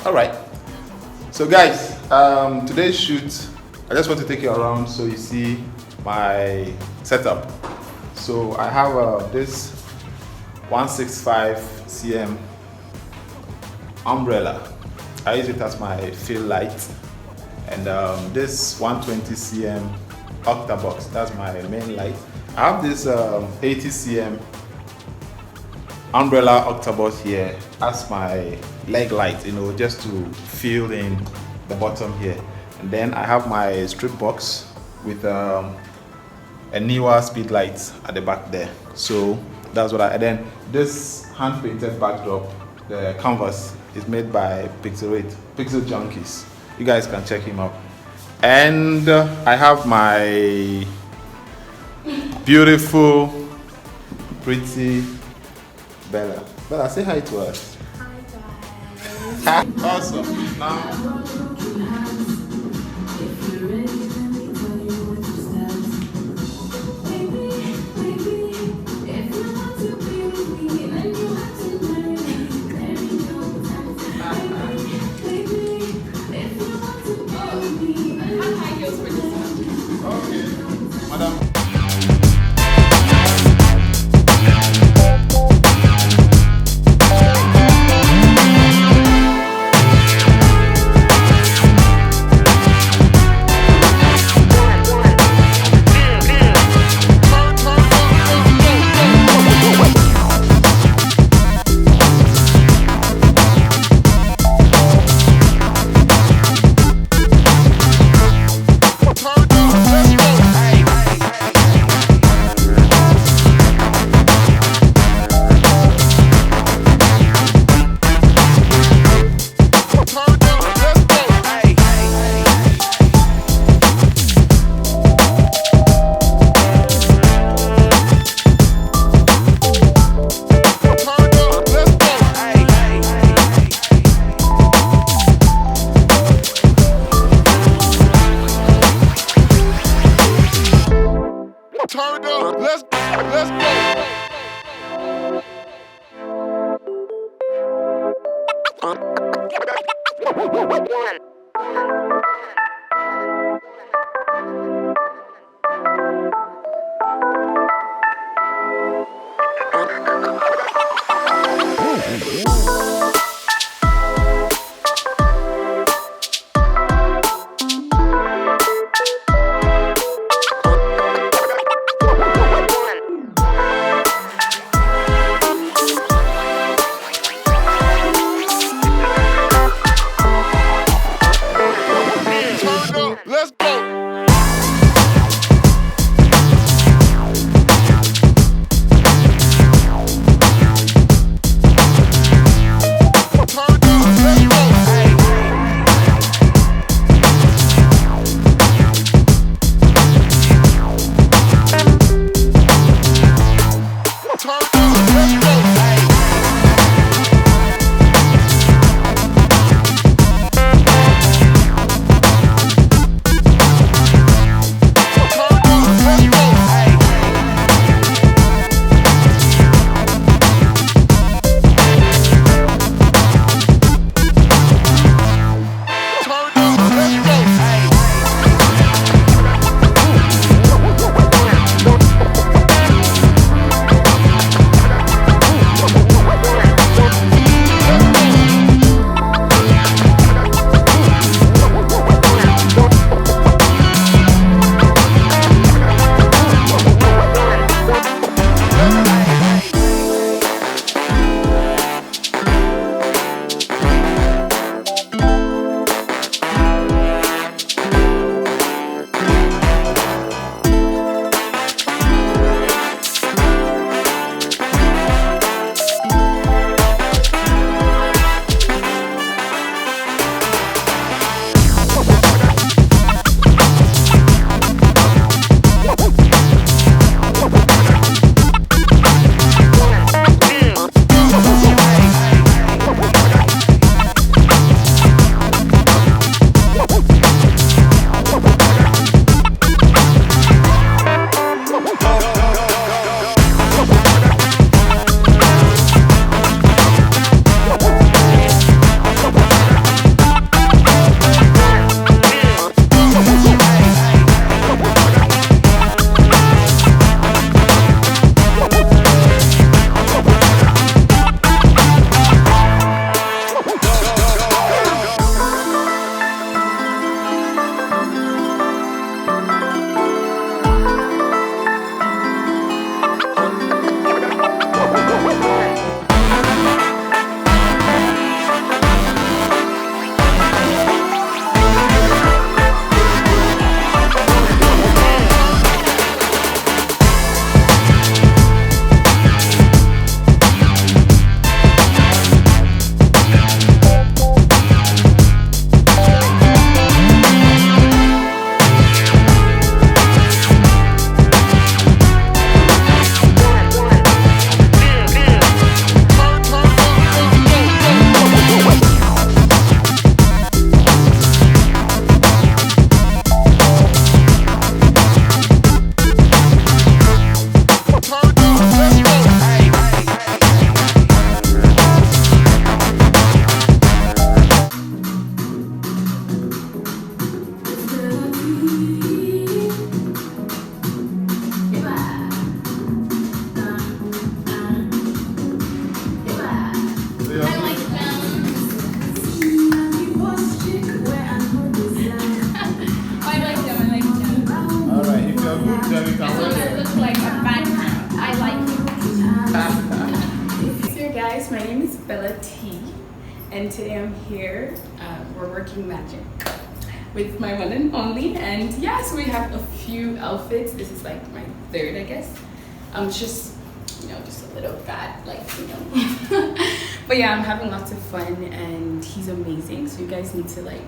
Alright, so guys, today's shoot, I just want to take you around so you see my setup. So I have this 165 cm umbrella. I use it as my field light, and this 120 cm octabox, that's my main light. I have this 80 cm umbrella octabox here as my leg light, you know, just to fill in the bottom here. And then I have my strip box with a newer speed light at the back there. So that's what and then this hand painted backdrop, the canvas, is made by Pixel Junkies. You guys can check him out. And I have my beautiful, pretty Bella. Bella, say hi to us. Hi guys. Awesome. Now. Let's go. Guys, my name is Bellaa Tee, and today I'm here. We're working magic with my one and only, and yeah, so we have a few outfits. This is like my third, I guess. Just just a little bad, like but yeah, I'm having lots of fun, and he's amazing. So you guys need to like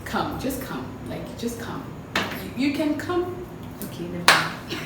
come, just come, like just come. You can come. Okay, never mind.